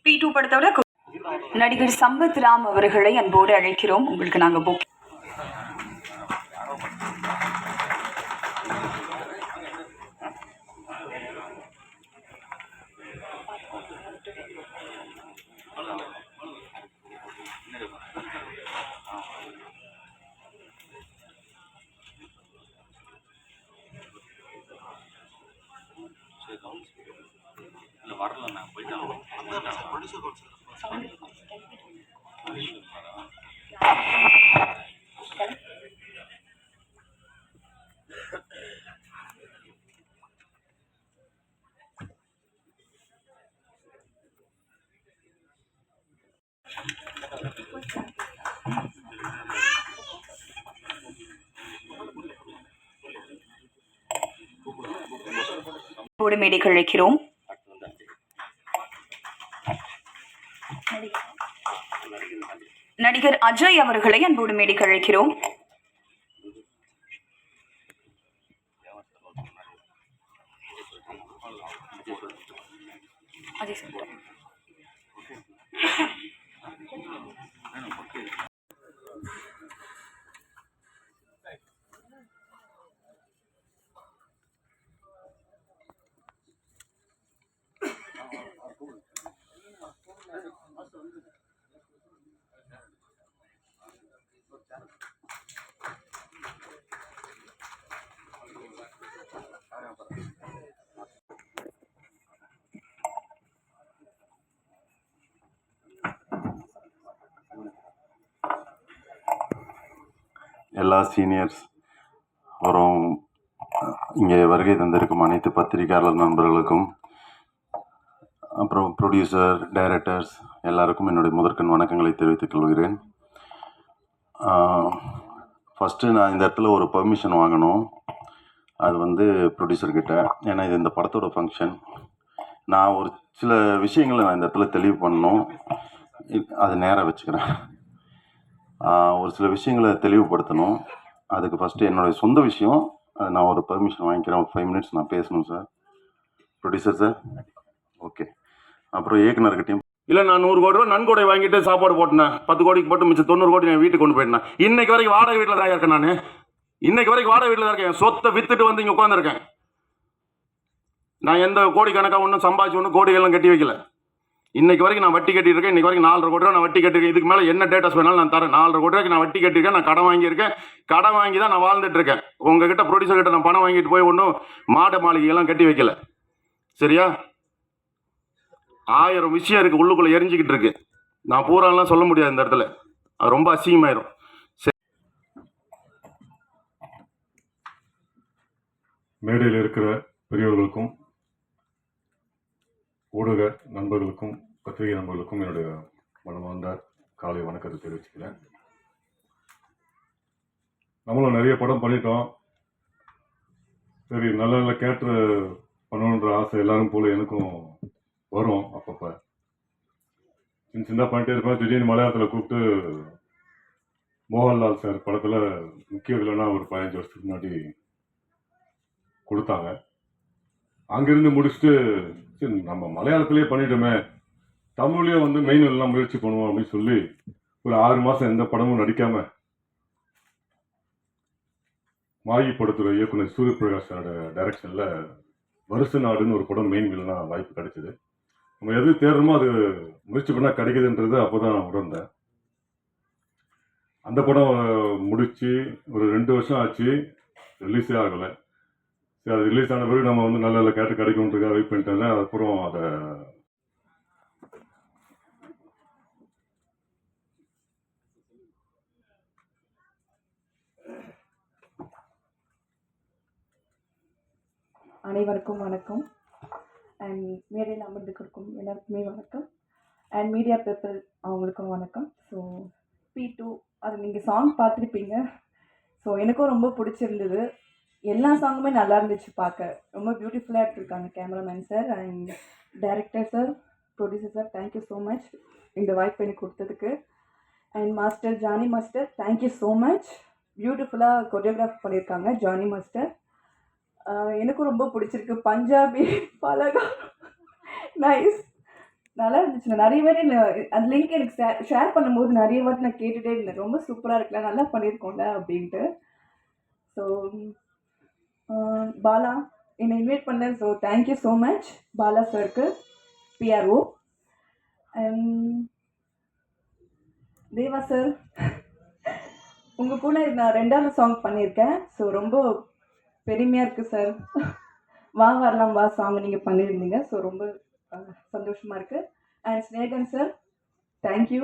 P2 படத்தோட நடிகர் சம்பத் ராம் அவர்களை அன்போடு அழைக்கிறோம். உங்களுக்கு நாங்கள் புக் மேடைக்கு அழைக்கிறோம். நடிகர் அஜய் அவர்களை அன்போடு மேடைக்கு அழைக்கிறோம். எல்லா சீனியர்ஸ் அப்புறம் இங்கே வருகை தந்திருக்கும் அனைத்து பத்திரிகையாளர் நண்பர்களுக்கும் அப்புறம் ப்ரொடியூசர் டைரக்டர்ஸ் எல்லாருக்கும் என்னுடைய முதற்கண் வணக்கங்களை தெரிவித்துக் கொள்கிறேன். ஃபஸ்ட்டு நான் இந்த இடத்துல ஒரு பர்மிஷன் வாங்கணும். அது வந்து ப்ரொடியூசர்கிட்ட. ஏன்னா இது இந்த படத்தோட ஃபங்க்ஷன். நான் ஒரு சில விஷயங்களை நான் இந்த இடத்துல தெளிவு பண்ணணும். அது நேராக வச்சுக்கிறேன். ஒரு சில விஷயங்களை தெளிவுபடுத்தணும். அதுக்கு ஃபஸ்ட்டு என்னுடைய சொந்த விஷயம். அது நான் ஒரு பர்மிஷன் வாங்கிக்கிறேன். 5 மினிட்ஸ் நான் பேசணும் சார். Producer sir, okay. அப்புறம் இயக்குனர்கிட்டையும் இல்லை, நான் 100 கோடி ரூபா நன்கொடை வாங்கிட்டு சாப்பாடு போட்டேன். 10 கோடிக்கு போட்டு மிச்சம் 90 கோடி நான் வீட்டுக்கு கொண்டு போயிட்டேன். இன்னைக்கு வரைக்கும் வாடகை வீட்டில் தான் இருக்கேன். நான் இன்னைக்கு வரைக்கும் வாடகை வீட்டில் தான் இருக்கேன். சொத்தை வித்துட்டு வந்து இங்கே உட்காந்துருக்கேன். நான் எந்த கோடி கணக்காக ஒன்றும் சம்பாதிச்சு ஒன்றும் கோடிகள்லாம் கட்டி வைக்கல. இன்னைக்கு வரைக்கும் நான் வட்டி கட்டிட்டு இருக்கேன். இன்னைக்கு வரைக்கும் 4.5 கோடி ரூபா நான் வட்டி கட்டிருக்கேன். இதுக்கு மேலே என்ன டேட்டாஸ் வேணாலும் நான் தரேன். 4.5 கோடி ரூபாய்க்கு நான் வட்டி கட்டிருக்கேன். நான் கடன் வாங்கியிருக்கேன். கடன் வாங்கி தான் நான் வாழ்ந்துட்டு இருக்கேன். உங்ககிட்ட ப்ரொடியூசர் கிட்ட நான் பணம் வாங்கிட்டு போய் ஒன்றும் மாட மாளிகையெல்லாம் கட்டி வைக்கல. சரியா? 1000 விஷயம் இருக்கு உள்ளுக்குள்ள எரிஞ்சுக்கிட்டு இருக்கு. நான் பூராலாம் சொல்ல முடியாது இந்த இடத்துல. அது ரொம்ப அசிங்கமாயிரும். மேடையில் இருக்கிற பெரியவர்களுக்கும் ஊடக நண்பர்களுக்கும் பத்திரிகை நண்பர்களுக்கும் என்னுடைய மனமார்ந்த காலை வணக்கத்தை தெரிவிச்சுக்கிறேன். நம்மளும் நிறைய படம் பண்ணிட்டோம். சரி, நல்ல நல்ல கேரக்டர் பண்ணணுன்ற ஆசை எல்லாரும் போல எனக்கும் வரும். அப்பப்போ சின்ன சின்ன பண்ணிட்டே இருப்பேன். திடீர்னு மலையாளத்தில் கூப்பிட்டு மோகன்லால் சார் படத்தில் முக்கிய வில்லனா ஒரு 15 வருஷத்துக்கு முன்னாடி கொடுத்தாங்க. அங்கிருந்து முடிச்சுட்டு சரி நம்ம மலையாளத்திலே பண்ணிட்டோமே, தமிழ்லேயே வந்து மெயின் எல்லாம் முயற்சி பண்ணுவோம் அப்படின்னு சொல்லி ஒரு 6 மாதம் எந்த படமும் நடிக்காம மாயி படத்துடைய இயக்குனர் சூரியபிரகாஷோட டைரக்ஷனில் வருஷ நாடுன்னு ஒரு படம் மெயின் வில்லனா வாய்ப்பு கிடைச்சிது. நம்ம எது தேடுறோமோ அது முயற்சி பண்ணால் கிடைக்குதுன்றது அப்போ தான் நான் உணர்ந்தேன். அந்த படம் முடித்து ஒரு 2 வருஷம் ஆச்சு, ரிலீஸே ஆகலை. சரி, அது ரிலீஸ் ஆன பிறகு நம்ம வந்து நல்ல நல்ல கேட்டு கிடைக்கும்ன்றதுக்காக வெயிட் பண்ணிட்டேன். அப்புறம் அதை அனைவருக்கும் வணக்கம். அண்ட் மேடையில் அமர்ந்துக்கும் எல்லாருக்குமே வணக்கம். அண்ட் மீடியா பீப்புள் அவங்களுக்கும் வணக்கம். ஸோ P2 அது நீங்கள் சாங் பார்த்துருப்பீங்க. ஸோ எனக்கும் ரொம்ப பிடிச்சிருந்தது. எல்லா சாங்குமே நல்லா இருந்துச்சு. பார்க்க ரொம்ப பியூட்டிஃபுல்லாக எடுத்திருக்காங்க cameraman sir and director sir, producer sir thank you so much இந்த வாய்ப்பு எனக்கு கொடுத்ததுக்கு. And master Jani master thank you so much. பியூட்டிஃபுல்லாக கொரியோகிராஃப் பண்ணியிருக்காங்க ஜானி மாஸ்டர். எனக்கும் ரொம்ப பிடிச்சிருக்கு. பஞ்சாபி பலகா நைஸ், நல்லா இருந்துச்சு. நான் நிறைய வாட்டி அந்த லிங்க் எனக்கு ஷேர் பண்ணும்போது நிறைய வாட்டி நான் கேட்டுகிட்டே இருந்தேன், ரொம்ப சூப்பராக இருக்குல்ல, நல்லா பண்ணியிருக்கோம்ல அப்படின்ட்டு. ஸோ பாலா என்னை இன்வைட் பண்ணேன். So thank you so much Bala சாருக்கு, பிஆர்ஓ. அண்ட் தேவா சார், உங்கள் கூட நான் 2வது சாங் பண்ணியிருக்கேன். ஸோ ரொம்ப பெருமையாக இருக்குது சார். வா வரலாம் வா சாங் நீங்கள் பண்ணியிருந்தீங்க. ஸோ ரொம்ப சந்தோஷமாக இருக்குது. அண்ட் ஸ்னேகன் சார் தேங்க்யூ,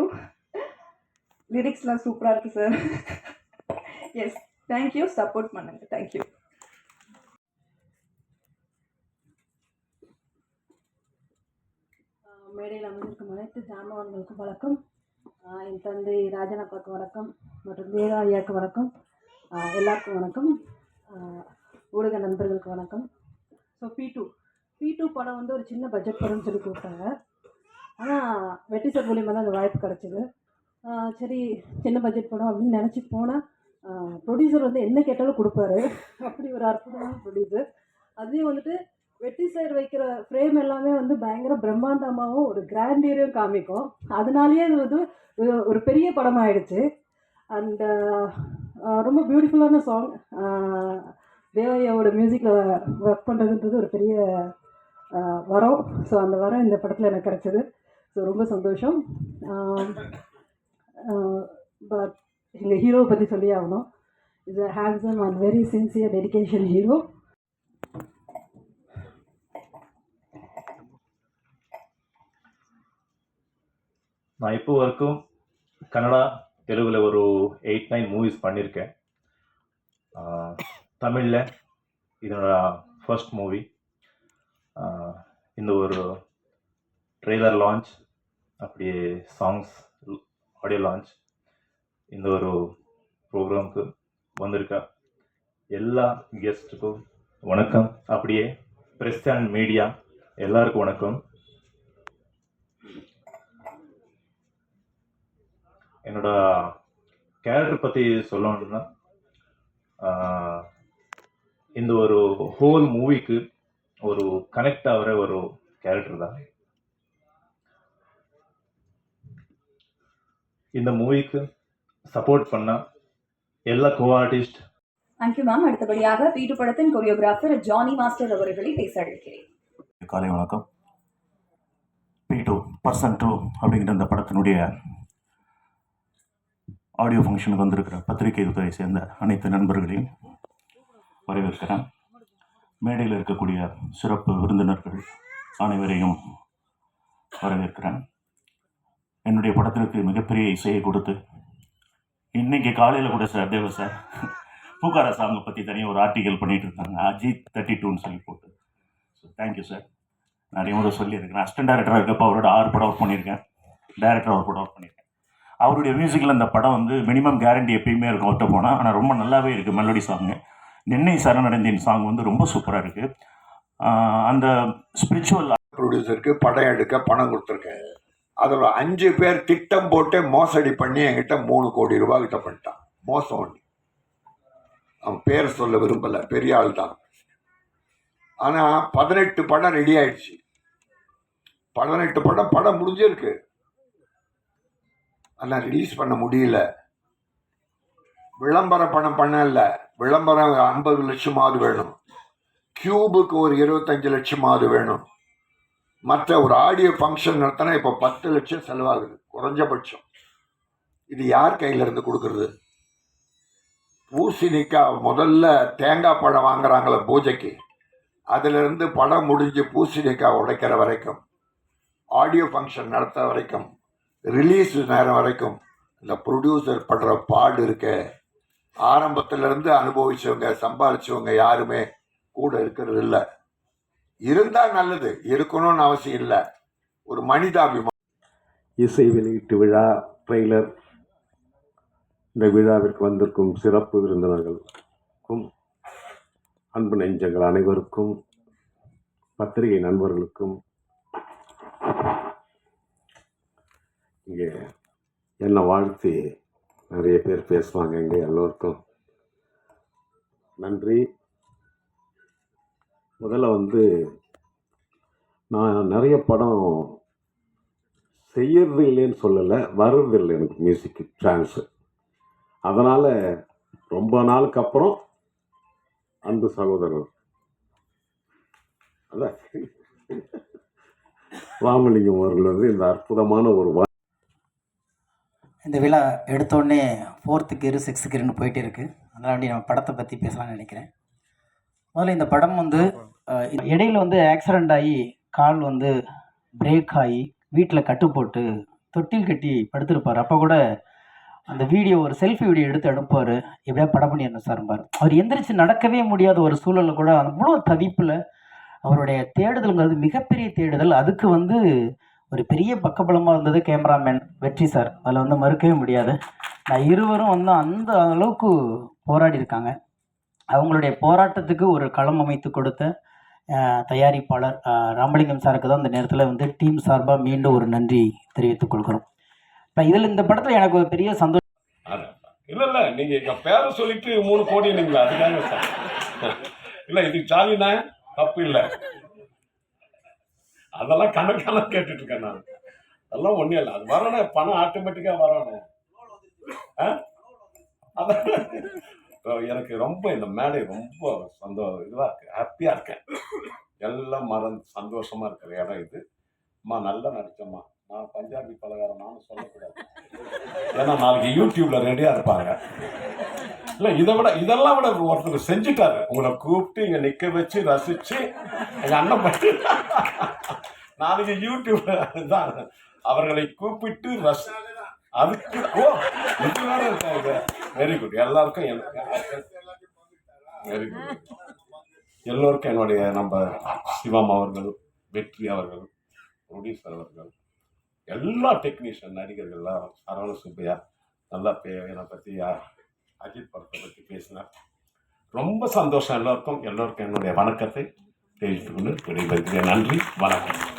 லிரிக்ஸ்லாம் சூப்பராக இருக்குது சார். எஸ் தேங்க்யூ, சப்போர்ட் பண்ணுங்க. தேங்க்யூ. மேடையில் அமர்ந்திருக்கும் அனைத்து ஜாம்பவான்களுக்கும் வணக்கம். என் தந்தை ராஜன் அப்பாவுக்கு வணக்கம் மற்றும் தேவா ஐயாவுக்கு வணக்கம். எல்லாருக்கும் வணக்கம். ஊடக நண்பர்களுக்கு வணக்கம். ஸோ பி டூ படம் வந்து ஒரு சின்ன பட்ஜெட் படம்னு சொல்லி கொடுத்தாங்க. ஆனால் வெற்றி சார் மூலியமாக தான் அந்த வாய்ப்பு கிடச்சிது. சரி சின்ன பட்ஜெட் படம் அப்படின்னு நினச்சி போனால் ப்ரொடியூசர் வந்து என்ன கேட்டாலும் கொடுப்பாரு. அப்படி ஒரு அற்புதமான ப்ரொடியூசர். அதையும் வந்துட்டு வெற்றி சார் வைக்கிற ஃப்ரேம் எல்லாமே வந்து பயங்கர பிரம்மாண்டமாகவும் ஒரு கிராண்டியரையும் காமிக்கும். அதனாலேயே அது வந்து ஒரு பெரிய படமாகிடுச்சு. அண்ட் ரொம்ப பியூட்டிஃபுல்லான சாங். தேவையோட மியூசிக்கில் ஒர்க் பண்ணுறதுன்றது ஒரு பெரிய வரம். ஸோ அந்த வரம் இந்த படத்தில் எனக்கு கிடச்சிது. ஸோ ரொம்ப சந்தோஷம். பட் எங்கள் ஹீரோவை பற்றி சொல்லி ஆகணும். Is a handsome and very sincere dedication hero. நான் இப்போ வரைக்கும் கன்னடா தெலுங்கில் ஒரு 8-9 மூவிஸ் பண்ணியிருக்கேன். தமிழில் இதனோட ஃபர்ஸ்ட் மூவி. இந்த ஒரு ட்ரெய்லர் லான்ச், அப்படியே சாங்ஸ் ஆடியோ லான்ச், இந்த ஒரு ப்ரோக்ராமுக்கு வந்திருக்க எல்லா கெஸ்ட்டுக்கும் வணக்கம். அப்படியே ப்ரெஸ் அண்ட் மீடியா எல்லாருக்கும் வணக்கம். என்னோட கேரக்டர் பற்றி சொல்லணும்னா, இந்த ஒரு ஹோல் மூவிக்கு ஒரு கனெக்ட் ஆகிற ஒரு கேரக்டர் தான். இந்த மூவிக்கு சப்போர்ட் பண்ண எல்லா கோ ஆர்டிஸ்ட். Thank you ma'am. அடுத்தபடியாக பி2 படத்தின் கொரியோகிராஃபர் ஜானி மாஸ்டர் அவர்களை பேச அழைக்கிறேன். காலை வணக்கம். பி2 பர்சன் 2 அப்படிங்கிற இந்த படத்தினுடைய ஆடியோ ஃபங்க்ஷனுக்கு வந்திருக்கிற பத்திரிகை துறையை சேர்ந்த அனைத்து நண்பர்களையும் வரவேற்கிறேன். மேடையில் இருக்கக்கூடிய சிறப்பு விருந்தினர்கள் அனைவரையும் வரவேற்கிறேன். என்னுடைய படத்திற்கு மிகப்பெரிய இசையை கொடுத்து இன்றைக்கி காலையில் கூட சார் தேவ சார் பூக்கார சாங்கை பற்றி தனியாக ஒரு ஆர்டிக்கல் பண்ணிகிட்டு இருக்காங்க, அஜித் 32ன்னு சொல்லி போட்டு. So thank you sir. நிறைய முறை சொல்லியிருக்கிறேன். அசிஸ்டன்ட் டைரக்டராக இருக்கப்போ அவரோட 6 படம் ஒர்க் பண்ணியிருக்கேன். டைரக்டராக ஒரு படம் ஒர்க் பண்ணியிருக்கேன். அவருடைய மியூசிக்கில் இந்த படம் வந்து மினிமம் கேரண்டி எப்பயுமே இருக்கும் அவர்கிட்ட போனால். ஆனால் ரொம்ப நல்லாவே இருக்குது மெலோடி சாங்கு. நின்னை சரணடைந்தேன் சாங் வந்து ரொம்ப சூப்பராக இருக்குது. அந்த ஸ்பிரிச்சுவல் ப்ரொடியூசருக்கு படம் எடுக்க பணம் கொடுத்துருக்கேன். அதில் 5 பேர் திட்டம் போட்டு மோசடி பண்ணி என்கிட்ட 3 கோடி ரூபாய் கிட்ட பண்ணிட்டான். மோசம் ஒன்று. அவன் பேர் சொல்ல விரும்பலை, பெரிய ஆள் தான். ஆனால் 18 படம் ரெடி ஆயிடுச்சு. 18 படம் முடிஞ்சிருக்கு. ஆனால் ரிலீஸ் பண்ண முடியல. விளம்பர பணம் பண்ணல. விளம்பரம் 50 லட்சமாவது வேணும். கியூபுக்கு ஒரு 25 லட்சமாவது வேணும். மற்ற ஒரு ஆடியோ ஃபங்க்ஷன் நடத்தினா இப்போ 10 லட்சம் செலவாகுது குறைஞ்சபட்சம். இது யார் கையில இருந்து கொடுக்கறது? பூசணிக்காய் முதல்ல தேங்காய் பழம் வாங்குறாங்களே பூஜைக்கு, அதிலிருந்து படம் முடிஞ்சு பூசணிக்காய் உடைக்கிற வரைக்கும், ஆடியோ ஃபங்க்ஷன் நடத்த வரைக்கும், ரிலீஸ் நேரம் வரைக்கும் இந்த ப்ரொடியூசர் படுற பாடு இருக்க. ஆரம்பத்திலேருந்து அனுபவிச்சவங்க சம்பாதிச்சவங்க யாருமே கூட இருக்கிறது இல்லை. இருந்தால் நல்லது, இருக்கணும்னு அவசியம் இல்லை. ஒரு மனிதாபிமானம். இசை வெளியீட்டு விழா ட்ரெய்லர் இந்த விழாவிற்கு வந்திருக்கும் சிறப்பு விருந்தினர்களுக்கும், அன்பு நெஞ்சங்கள் அனைவருக்கும், பத்திரிகை நண்பர்களுக்கும் இங்கே என்னை வாழ்த்தி நிறைய பேர் பேசுவாங்க. இங்கே எல்லோருக்கும் நன்றி. முதல்ல வந்து நான் நிறைய படம் செய்யறது இல்லைன்னு சொல்லலை, வர்றதில்லை எனக்கு மியூசிக்கு சான்ஸு. அதனால் ரொம்ப நாளுக்கு அப்புறம் அன்பு சகோதரர் அதான் ராமலிங்கம் அவர்கள் வந்து இந்த அற்புதமான ஒரு இந்த விழா எடுத்தோடனே 4th கியர் 6th கியர்னு போயிட்டே இருக்குது. அதனால நம்ம படத்தை பற்றி பேசலாம்னு நினைக்கிறேன். முதல்ல இந்த படம் வந்து இடையில வந்து ஆக்சிடெண்ட் ஆகி கால் வந்து பிரேக் ஆகி வீட்டில் கட்டு போட்டு தொட்டில் கட்டி படுத்திருப்பார். அப்போ கூட அந்த வீடியோ ஒரு செல்ஃபி வீடியோ எடுத்து அனுப்புவார், எப்படியா படம் பண்ணிடணும் சார்பார். அவர் எந்திரிச்சு நடக்கவே முடியாத ஒரு சூழலில் கூட அவ்வளோ தவிப்பில் அவருடைய தேடுதல்ங்கிறது மிகப்பெரிய தேடுதல். அதுக்கு வந்து ஒரு பெரிய பக்கபலமாக இருந்தது கேமராமேன் வெற்றி சார். அதில் வந்து மறுக்கவே முடியாது. நான் இருவரும் வந்து அந்த அளவுக்கு போராடி இருக்காங்க. அவங்களுடைய போராட்டத்துக்கு ஒரு களம் அமைத்து கொடுத்த தயாரிப்பாளர் ராமலிங்கம் சாருக்கு தான் இந்த நேரத்தில் வந்து டீம் சார்பாக மீண்டும் ஒரு நன்றி தெரிவித்துக் கொள்கிறோம். இப்போ இதில் இந்த படத்தில் எனக்கு ஒரு பெரிய சந்தோஷம். இல்லை நீங்கள் எங்கள் பேரை சொல்லிட்டு 3 கோடி இல்லைங்களா, அதுக்காக சார். இல்லை இது ஜாலினா தப்பு இல்லை, அதெல்லாம் கணக்கெல்லாம் கேட்டுட்டு இருக்கேன் நான். அதெல்லாம் ஒன்றும் இல்லை, அது வரணும், பணம் ஆட்டோமேட்டிக்காக வரணும். அதான் எனக்கு ரொம்ப இந்த மேடை ரொம்ப இதுவாக இருக்குது, ஹாப்பியாக இருக்கேன். எல்லாம் மறந்து சந்தோஷமாக இருக்கிற இடம் இது. அம்மா நல்லா நடிச்சம்மா. நான் பஞ்சாபி பலகாரம் நானும் சொல்லக்கூடாது, ஏன்னா நாளைக்கு யூடியூப்ல ரெடியாக இருப்பாங்க. இல்லை இதெல்லாம் விட ஒருத்தர் செஞ்சுட்டாரு, உங்களை கூப்பிட்டு இங்கே நிற்க வச்சு ரசித்து எங்கள் அண்ணன் பண்ணி நாளைக்கு யூடியூப்ல தான் அவர்களை கூப்பிட்டு அதுக்கு இது வேற இருக்காங்க. Very good. எல்லாருக்கும் வெரி குட். எல்லோருக்கும் என்னுடைய நம்ம சிவம் அவர்கள், வெற்றி அவர்கள், ப்ரொடியூசர் அவர்கள், எல்லா டெக்னீஷியன் நடிகர்கள்லாம், சரவண சுப்பையா நல்லா என்னை பற்றி அஜித் படத்தை பற்றி பேசினார். ரொம்ப சந்தோஷம். எல்லோருக்கும் என்னுடைய வணக்கத்தை தெரிவித்துக் கொண்டு விடைபெறுகிறேன். நன்றி, வணக்கம்.